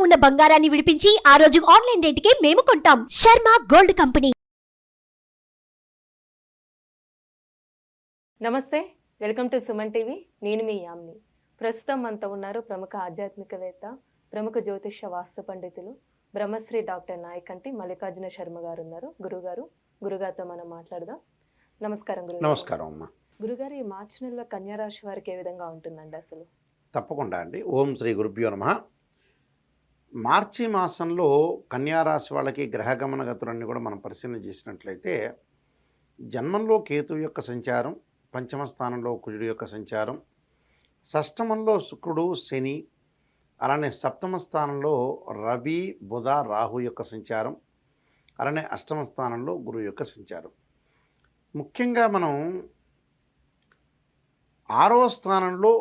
ఉన్న బంగారాన్ని విడిపించి ఆ రోజు ఆన్లైన్ రేటుకే మేము కొంటాం. Sharma gold company. నమస్తే, వెల్కమ్ టు సుమన్ టీవీ. నేను మీ యామ్ని. ప్రస్తుతం మనతో ఉన్నారు ప్రముఖ ఆధ్యాత్మికవేత్త, ప్రముఖ జ్యోతిష వాస్తు పండితులు, బ్రహ్మశ్రీ డాక్టర్ నాయకంటి మల్లికార్జున శర్మ గారు ఉన్నారు. గురుగారితో మనం మాట్లాడదాం. నమస్కారం గురుగారు. నమస్కారం అమ్మా. గురుగారు, ఈ మార్చి నెలలో కన్యా రాశి వారికి ఏ విధంగా ఉంటుందండి అసలు? తప్పకుండా అండి. ఓం శ్రీ గురుభ్యో నమః. మార్చి మాసంలో కన్యారాశి వాళ్ళకి గ్రహగమన గతులన్నీ కూడా మనం పరిశీలన చేసినట్లయితే, జన్మంలో కేతు యొక్క సంచారం, పంచమ స్థానంలో కుజుడు యొక్క సంచారం, షష్టమంలో శుక్రుడు శని, అలానే సప్తమ స్థానంలో రవి బుధ రాహు యొక్క సంచారం, అలానే అష్టమ స్థానంలో గురువు యొక్క సంచారం. ముఖ్యంగా మనం 6వ స్థానంలో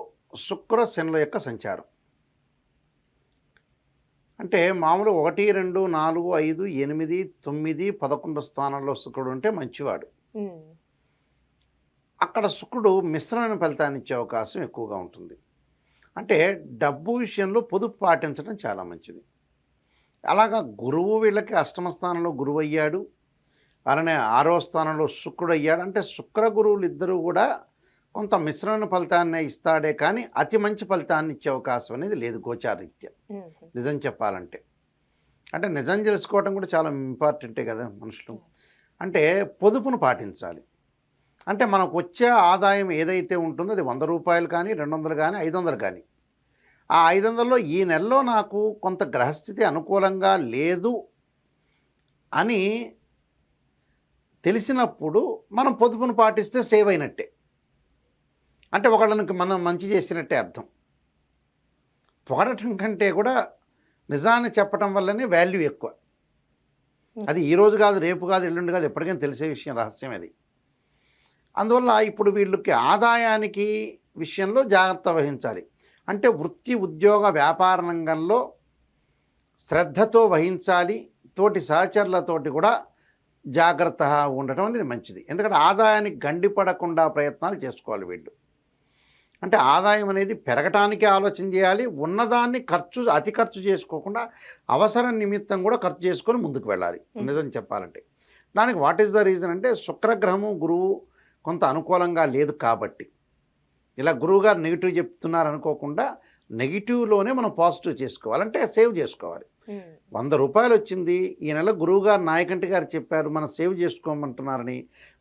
శుక్ర శనుల యొక్క సంచారం. అంటే మామూలు 1, 2, 4, 5, 8, 9, 11 స్థానంలో శుక్రుడు ఉంటే మంచివాడు. అక్కడ శుక్రుడు మిశ్రమైన ఫలితాన్ని ఇచ్చే అవకాశం ఎక్కువగా ఉంటుంది. అంటే డబ్బు విషయంలో పొదుపు పాటించడం చాలా మంచిది. అలాగా గురువు వీళ్ళకి అష్టమ స్థానంలో గురువు అయ్యాడు, అలానే 6వ స్థానంలో శుక్రుడు అయ్యాడు. అంటే శుక్ర గురువులు ఇద్దరు కూడా కొంత మిశ్రమైన ఫలితాన్ని ఇస్తాడే కానీ అతి మంచి ఫలితాన్ని ఇచ్చే అవకాశం అనేది లేదు గోచారీత్యా. నిజం చెప్పాలంటే, అంటే నిజం తెలుసుకోవడం కూడా చాలా ఇంపార్టెంటే కదా మనుషులు. అంటే పొదుపును పాటించాలి. అంటే మనకు వచ్చే ఆదాయం ఏదైతే ఉంటుందో అది 100 రూపాయలు కానీ, 200 కానీ, 500 కానీ, ఆ 500లో ఈ నెలలో నాకు కొంత గ్రహస్థితి అనుకూలంగా లేదు అని తెలిసినప్పుడు మనం పొదుపును పాటిస్తే సేవ్ అయినట్టే. అంటే ఒకళ్ళకి మనం మంచి చేసినట్టే అర్థం. పొగడటం కంటే కూడా నిజాన్ని చెప్పటం వల్లనే వాల్యూ ఎక్కువ. అది ఈరోజు కాదు, రేపు కాదు, ఎల్లుండి కాదు, ఎప్పటికైనా తెలిసే విషయం, రహస్యం అది. అందువల్ల ఇప్పుడు వీళ్ళకి ఆదాయానికి విషయంలో జాగ్రత్త వహించాలి. అంటే వృత్తి ఉద్యోగ వ్యాపార రంగంలో శ్రద్ధతో వహించాలి. తోటి సహచరులతోటి కూడా జాగ్రత్తగా ఉండటం అనేది మంచిది. ఎందుకంటే ఆదాయానికి గండిపడకుండా ప్రయత్నాలు చేసుకోవాలి వీళ్ళు. అంటే ఆదాయం అనేది పెరగటానికి ఆలోచన చేయాలి. ఉన్నదాన్ని అతి ఖర్చు చేసుకోకుండా అవసరం నిమిత్తం కూడా ఖర్చు చేసుకొని ముందుకు వెళ్ళాలి. నిజం చెప్పాలంటే దానికి వాట్ ఈస్ ద రీజన్ అంటే, శుక్రగ్రహము గురువు కొంత అనుకూలంగా లేదు కాబట్టి. ఇలా గురువు గారు నెగిటివ్ చెప్తున్నారు అనుకోకుండా నెగిటివ్లోనే మనం పాజిటివ్ చేసుకోవాలంటే సేవ్ చేసుకోవాలి. 100 రూపాయలు వచ్చింది, ఈ నెల గురువు గారు నాయకంటి గారు చెప్పారు మనం సేవ్ చేసుకోమంటున్నారని,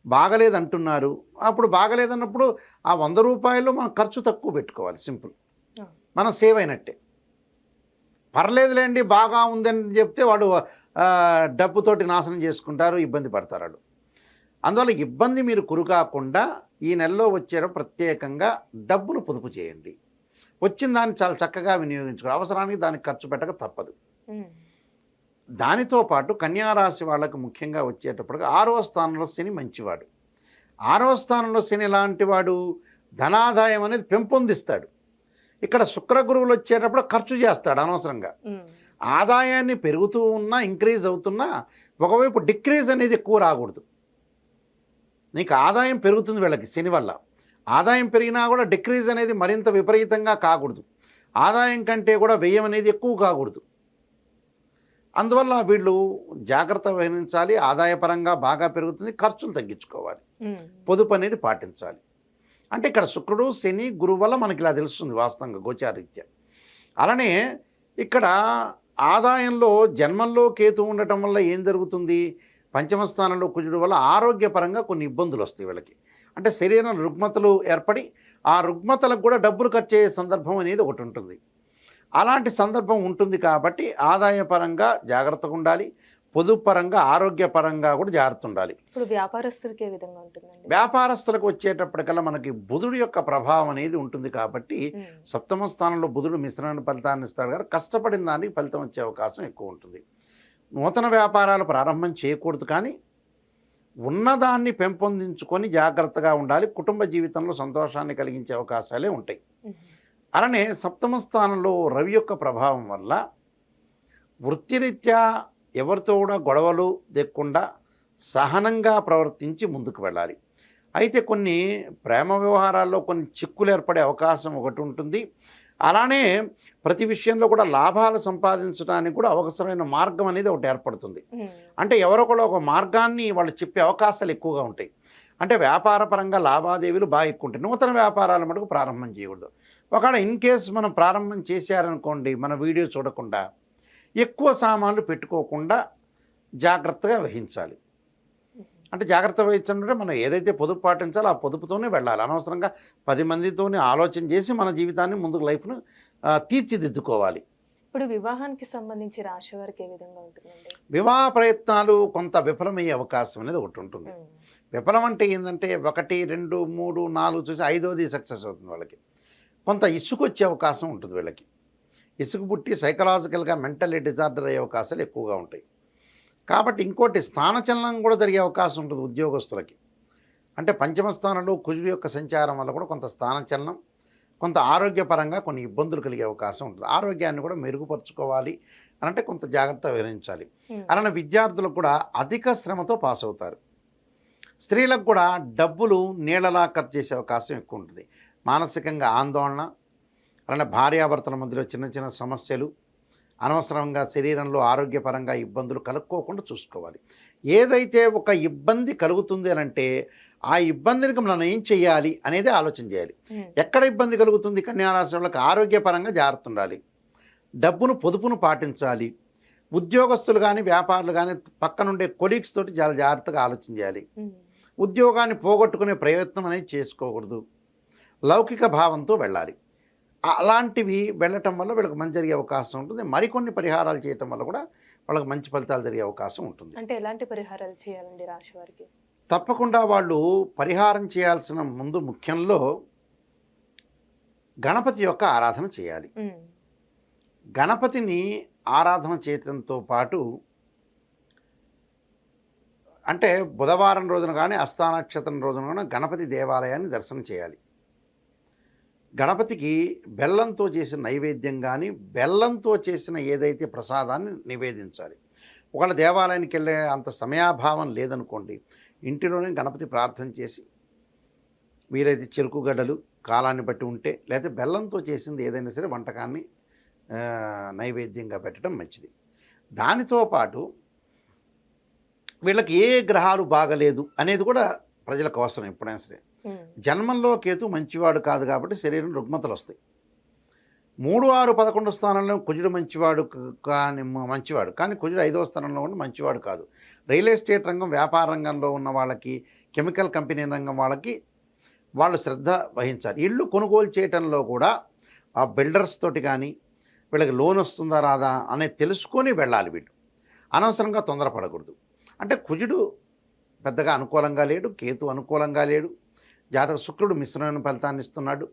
బాగలేదు అంటున్నారు. అప్పుడు బాగలేదన్నప్పుడు ఆ 100 రూపాయలు మనం ఖర్చు తక్కువ పెట్టుకోవాలి. సింపుల్, మనం సేవ్ అయినట్టే. పర్లేదులేండి బాగా ఉందని చెప్తే వాడు డబ్బుతోటి నాశనం చేసుకుంటారు, ఇబ్బంది పడతారు. అందువల్ల ఇబ్బంది మీరు కురుకాకుండా ఈ నెలలో వచ్చేటప్పుడు ప్రత్యేకంగా డబ్బును పొదుపు చేయండి. వచ్చిన దాన్ని చాలా చక్కగా వినియోగించుకోవాలి. అవసరానికి దానికి ఖర్చు పెట్టక తప్పదు. దానితో పాటు కన్యారాశి వాళ్ళకు ముఖ్యంగా వచ్చేటప్పటికి 6వ స్థానంలో శని మంచివాడు. 6వ స్థానంలో శని లాంటి వాడు ధనాదాయం అనేది పెంపొందిస్తాడు. ఇక్కడ శుక్ర గురువులు వచ్చేటప్పుడు ఖర్చు చేస్తాడు అనవసరంగా. ఆదాయాన్ని పెరుగుతూ ఉన్నా, ఇంక్రీజ్ అవుతున్నా, ఒకవైపు డిక్రీజ్ అనేది ఎక్కువ రాకూడదు. నీకు ఆదాయం పెరుగుతుంది వీళ్ళకి శని వల్ల. ఆదాయం పెరిగినా కూడా డిక్రీజ్ అనేది మరింత విపరీతంగా కాకూడదు. ఆదాయం కంటే కూడా వ్యయం అనేది ఎక్కువ కాకూడదు. అందువల్ల వీళ్ళు జాగ్రత్త వహించాలి. ఆదాయపరంగా బాగా పెరుగుతుంది, ఖర్చులు తగ్గించుకోవాలి, పొదుపు అనేది పాటించాలి. అంటే ఇక్కడ శుక్రుడు శని గురువు వల్ల మనకి ఇలా తెలుస్తుంది వాస్తవంగా గోచారీత్యా. అలానే ఇక్కడ ఆదాయంలో జన్మంలో కేతు ఉండటం వల్ల ఏం జరుగుతుంది, పంచమ స్థానంలో కుజుడు వల్ల ఆరోగ్యపరంగా కొన్ని ఇబ్బందులు వస్తాయి వీళ్ళకి. అంటే శరీరం రుగ్మతలు ఏర్పడి ఆ రుగ్మతలకు కూడా డబ్బులు ఖర్చు అయ్యే సందర్భం అనేది ఒకటి ఉంటుంది. అలాంటి సందర్భం ఉంటుంది కాబట్టి ఆదాయపరంగా జాగ్రత్తగా ఉండాలి, పొదుపు పరంగా ఆరోగ్యపరంగా కూడా జాగ్రత్త ఉండాలి. ఇప్పుడు వ్యాపారస్తులకి ఏ విధంగా ఉంటుందండి? వ్యాపారస్తులకు వచ్చేటప్పటికల్లా మనకి బుధుడు యొక్క ప్రభావం అనేది ఉంటుంది కాబట్టి సప్తమ స్థానంలో బుధుడు మిశ్రమైన ఫలితాన్ని ఇస్తాడు కదా, కష్టపడిన దానికి ఫలితం వచ్చే అవకాశం ఎక్కువ ఉంటుంది. నూతన వ్యాపారాలు ప్రారంభం చేయకూడదు, కానీ ఉన్నదాన్ని పెంపొందించుకొని జాగ్రత్తగా ఉండాలి. కుటుంబ జీవితంలో సంతోషాన్ని కలిగించే అవకాశాలే ఉంటాయి. అలానే సప్తమ స్థానంలో రవి యొక్క ప్రభావం వల్ల వృత్తిరీత్యా ఎవరితో కూడా గొడవలు లేకుండా సహనంగా ప్రవర్తించి ముందుకు వెళ్ళాలి. అయితే కొన్ని ప్రేమ వ్యవహారాల్లో కొన్ని చిక్కులు ఏర్పడే అవకాశం ఒకటి ఉంటుంది. అలానే ప్రతి విషయంలో కూడా లాభాలు సంపాదించడానికి కూడా అవసరమైన మార్గం అనేది ఒకటి ఏర్పడుతుంది. అంటే ఎవరొకరు ఒక మార్గాన్ని వాళ్ళు చెప్పే అవకాశాలు ఎక్కువగా ఉంటాయి. అంటే వ్యాపార పరంగా లావాదేవీలు బాగా ఎక్కువ ఉంటాయి. నూతన వ్యాపారాల మటుకు ప్రారంభం చేయకూడదు. ఒకవేళ ఇన్ కేస్ మనం ప్రారంభం చేశారనుకోండి, మన వీడియో చూడకుండా ఎక్కువ సామాన్లు పెట్టుకోకుండా జాగ్రత్తగా వహించాలి. అంటే జాగ్రత్త వహించాలంటే మనం ఏదైతే పొదుపు పాటించాలో ఆ పొదుపుతోనే వెళ్ళాలి. అనవసరంగా 10 మందితోనే ఆలోచన చేసి మన జీవితాన్ని ముందుకు లైఫ్ను తీర్చిదిద్దుకోవాలి. ఇప్పుడు వివాహానికి సంబంధించి రాశి వారికి ఏ విధంగా ఉంటుందండి? వివాహ ప్రయత్నాలు కొంత విఫలమయ్యే అవకాశం అనేది ఒకటి ఉంటుంది. విఫలం అంటే ఏంటంటే 1, 2, 3, 4 చూసి 5వది సక్సెస్ అవుతుంది. వాళ్ళకి కొంత ఇసుకు వచ్చే అవకాశం ఉంటుంది. వీళ్ళకి ఇసుకు పుట్టి సైకలాజికల్గా మెంటల్లీ డిజార్డర్ అయ్యే అవకాశాలు ఎక్కువగా ఉంటాయి. కాబట్టి ఇంకోటి స్థానచలనం కూడా జరిగే అవకాశం ఉంటుంది ఉద్యోగస్తులకి. అంటే పంచమ స్థానంలో కుజుడు యొక్క సంచారం వల్ల కూడా కొంత స్థానచలనం, కొంత ఆరోగ్యపరంగా కొన్ని ఇబ్బందులు కలిగే అవకాశం ఉంటుంది. ఆరోగ్యాన్ని కూడా మెరుగుపరుచుకోవాలి అని అంటే కొంత జాగ్రత్త వహించాలి. అలానే విద్యార్థులకు కూడా అధిక శ్రమతో పాస్ అవుతారు. స్త్రీలకు కూడా డబ్బులు నీళ్ళలా ఖర్చు చేసే అవకాశం ఎక్కువ ఉంటుంది. మానసికంగా ఆందోళన, అలానే భార్యాభర్తల మధ్యలో చిన్న చిన్న సమస్యలు, అనవసరంగా శరీరంలో ఆరోగ్యపరంగా ఇబ్బందులు కలుక్కోకుండా చూసుకోవాలి. ఏదైతే ఒక ఇబ్బంది కలుగుతుంది అని అంటే ఆ ఇబ్బందికి మనం ఏం చేయాలి అనేది ఆలోచన చేయాలి. ఎక్కడ ఇబ్బంది కలుగుతుంది? కన్యారాశి వాళ్ళకి ఆరోగ్యపరంగా జాగ్రత్త ఉండాలి, డబ్బును పొదుపును పాటించాలి. ఉద్యోగస్తులు కానీ వ్యాపారులు కానీ పక్కనుండే కొలీగ్స్ తోటి చాలా జాగ్రత్తగా ఆలోచన చేయాలి. ఉద్యోగాన్ని పోగొట్టుకునే ప్రయత్నం అనేది చేసుకోకూడదు. లౌకిక భావంతో వెళ్ళాలి. అలాంటివి వెళ్ళటం వల్ల వీళ్ళకి మంచి జరిగే అవకాశం ఉంటుంది. మరికొన్ని పరిహారాలు చేయటం వల్ల కూడా వాళ్ళకి మంచి ఫలితాలు జరిగే అవకాశం ఉంటుంది. అంటే ఎలాంటి పరిహారాలు చేయాలండి రాశి వారికి? తప్పకుండా వాళ్ళు పరిహారం చేయాల్సిన ముందు ముఖ్యంలో గణపతి యొక్క ఆరాధన చేయాలి. గణపతిని ఆరాధన చేయడంతో పాటు అంటే బుధవారం రోజున కానీ హస్తానక్షత్రం రోజున కానీ గణపతి దేవాలయాన్ని దర్శనం చేయాలి. గణపతికి బెల్లంతో చేసిన నైవేద్యం కానీ బెల్లంతో చేసిన ఏదైతే ప్రసాదాన్ని నివేదించాలి. ఒకవేళ దేవాలయానికి వెళ్ళే అంత సమయాభావం లేదనుకోండి, ఇంటిలోనే గణపతి ప్రార్థన చేసి వీలైతే చెరుకు గడ్డలు కాలాన్ని బట్టి ఉంటే లేదా బెల్లంతో చేసింది ఏదైనా సరే వంటకాన్ని నైవేద్యంగా పెట్టడం మంచిది. దానితో పాటు వీళ్ళకి ఏ గ్రహాలు బాగలేదు అనేది కూడా ప్రజలకు అవసరం. ఎప్పుడైనా సరే జన్మంలో కేతు మంచివాడు కాదు కాబట్టి శరీరం రుగ్మతలు వస్తాయి. 3, 6, 11 స్థానంలో కుజుడు మంచివాడు కానీ కుజుడు 5వ స్థానంలో ఉండి మంచివాడు కాదు. రియల్ ఎస్టేట్ రంగం, వ్యాపార రంగంలో ఉన్న వాళ్ళకి, కెమికల్ కంపెనీ రంగం వాళ్ళకి వాళ్ళు శ్రద్ధ వహించాలి. ఇళ్ళు కొనుగోలు చేయటంలో కూడా ఆ బిల్డర్స్ తోటి కానీ వీళ్ళకి లోన్ వస్తుందా రాదా అనేది తెలుసుకొని వెళ్ళాలి. వీళ్ళు అనవసరంగా తొందరపడకూడదు. అంటే కుజుడు పెద్దగా అనుకూలంగా లేడు, కేతు అనుకూలంగా లేడు. జాతక శుక్రుడు మిశ్రమైన ఫలితాన్ని ఇస్తున్నాడు.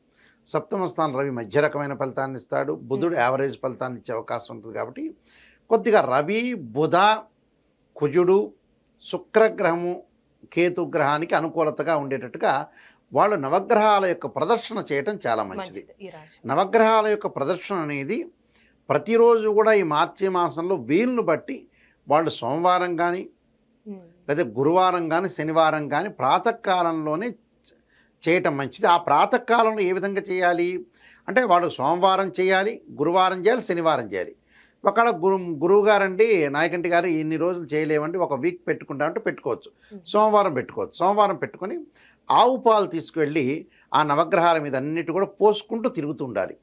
7వ స్థానం రవి మధ్య రకమైన ఫలితాన్ని ఇస్తాడు. బుధుడు యావరేజ్ ఫలితాన్ని ఇచ్చే అవకాశం ఉంటుంది. కాబట్టి కొద్దిగా రవి, బుధ, కుజుడు, శుక్రగ్రహము, కేతుగ్రహానికి అనుకూలతగా ఉండేటట్టుగా వాళ్ళు నవగ్రహాల యొక్క ప్రదర్శన చేయటం చాలా మంచిది. నవగ్రహాల యొక్క ప్రదర్శన అనేది ప్రతిరోజు కూడా ఈ మార్చి మాసంలో వీలును బట్టి వాళ్ళు సోమవారం కానీ లేదా గురువారం కానీ శనివారం కానీ ప్రాతకాలంలోనే చేయటం మంచిది. ఆ ప్రాతకాలంలో ఏ విధంగా చేయాలి అంటే వాళ్ళు సోమవారం చేయాలి, గురువారం చేయాలి, శనివారం చేయాలి. ఒకవేళ గురువు గారండి నాయకంటి గారు ఇన్ని రోజులు చేయలేమండి, ఒక వీక్ పెట్టుకుంటామంటే పెట్టుకోవచ్చు. సోమవారం పెట్టుకోవచ్చు. సోమవారం పెట్టుకొని ఆవు పాలు తీసుకువెళ్ళి ఆ నవగ్రహాల మీద అన్నిటి కూడా పోసుకుంటూ తిరుగుతూ ఉండాలి.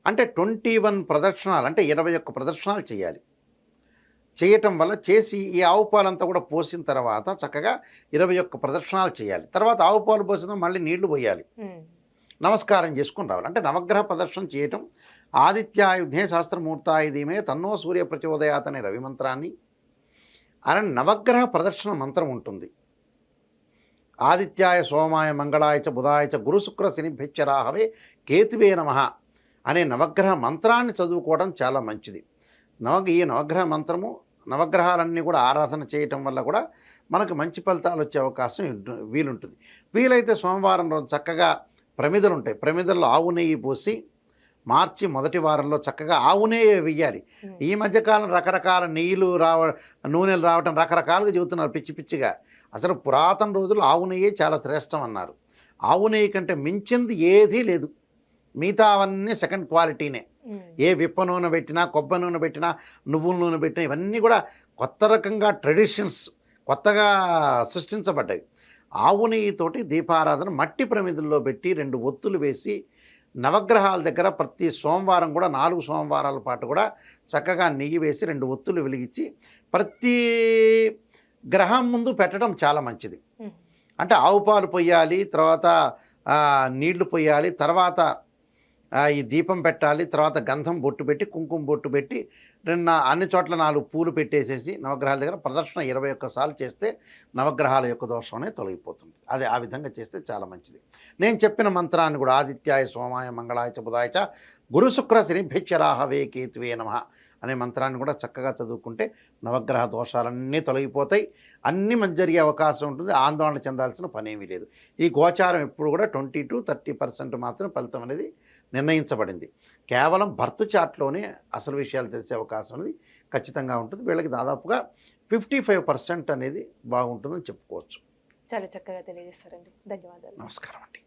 అంటే 21 ప్రదక్షిణాలు అంటే 21 ప్రదక్షిణాలు చేయాలి. చేయటం వల్ల చేసి ఈ ఆవు పాలంతా కూడా పోసిన తర్వాత చక్కగా 21 ప్రదక్షిణాలు చేయాలి. తర్వాత ఆవు పాలు పోసిన మళ్ళీ నీళ్లు పోయాలి, నమస్కారం చేసుకుని రావాలి. అంటే నవగ్రహ ప్రదర్శన చేయటం ఆదిత్యాయుధే శాస్త్రమూర్తాయుధీమే తన్నో సూర్య ప్రచోదయాత్ అనే రవి మంత్రాన్ని అలానే నవగ్రహ ప్రదర్శన మంత్రం ఉంటుంది. ఆదిత్యాయ సోమాయ మంగళాయ చ బుధాయ చ గురు శుక్ర శనిభ్యచ్చ రాహవే కేతువే నమః అనే నవగ్రహ మంత్రాన్ని చదువుకోవడం చాలా మంచిది. ఈ నవగ్రహ మంత్రము నవగ్రహాలన్నీ కూడా ఆరాధన చేయటం వల్ల కూడా మనకు మంచి ఫలితాలు వచ్చే అవకాశం వీలుంటుంది. వీలైతే సోమవారం రోజు చక్కగా ప్రమిదలు ఉంటాయి, ప్రమిదల్లో ఆవు నెయ్యి పోసి మార్చి మొదటి వారంలో చక్కగా ఆవు నెయ్యి వెయ్యాలి. ఈ మధ్యకాలం రకరకాల నూనెలు రావటం రకరకాలుగా చెబుతున్నారు పిచ్చి పిచ్చిగా. అసలు పురాతన రోజుల్లో ఆవు నెయ్యి చాలా శ్రేష్టం అన్నారు. ఆవు నెయ్యి కంటే మించింది ఏదీ లేదు, మిగతా అవన్నీ సెకండ్ క్వాలిటీనే. ఏ విప్ప నూనె పెట్టినా, కొబ్బరి నూనె పెట్టినా, నువ్వుల నూనె పెట్టినా ఇవన్నీ కూడా కొత్త రకంగా ట్రెడిషన్స్ కొత్తగా సృష్టించబడ్డాయి. ఆవు నెయ్యితోటి దీపారాధన మట్టి ప్రమిదల్లో పెట్టి 2 ఒత్తులు వేసి నవగ్రహాల దగ్గర ప్రతి సోమవారం కూడా 4 సోమవారాల పాటు కూడా చక్కగా నెయ్యి వేసి 2 ఒత్తులు వెలిగించి ప్రతి గ్రహం ముందు పెట్టడం చాలా మంచిది. అంటే ఆవు పాలు పొయ్యాలి, తర్వాత నీళ్లు పొయ్యాలి, తర్వాత ఈ దీపం పెట్టాలి, తర్వాత గంధం బొట్టు పెట్టి కుంకుమ బొట్టు పెట్టి అన్ని చోట్ల 4 పూలు పెట్టేసేసి నవగ్రహాల దగ్గర ప్రదర్శన 21 సార్లు చేస్తే నవగ్రహాల యొక్క దోషం అనేది తొలగిపోతుంది. అది ఆ విధంగా చేస్తే చాలా మంచిది. నేను చెప్పిన మంత్రాన్ని కూడా ఆదిత్యాయ సోమాయ మంగళాయ చ బుధాయ చ గురు శుక్ర శనిభ్యచ్చరాహవే కేతువే నమః అనే మంత్రాన్ని కూడా చక్కగా చదువుకుంటే నవగ్రహ దోషాలన్నీ తొలగిపోతాయి. అన్నీ మంచి జరిగే అవకాశం ఉంటుంది. ఆందోళన చెందాల్సిన పనేమీ లేదు. ఈ గోచారం ఎప్పుడు కూడా 20 to 30% మాత్రం ఫలితం అనేది నిర్ణయించబడింది. కేవలం బర్త్ చార్ట్లోనే అసలు విషయాలు తెలిసే అవకాశం అనేది ఖచ్చితంగా ఉంటుంది. వీళ్ళకి దాదాపుగా 55% అనేది బాగుంటుందని చెప్పుకోవచ్చు. చాలా చక్కగా తెలియజేస్తారండి. ధన్యవాదాలు. నమస్కారం అండి.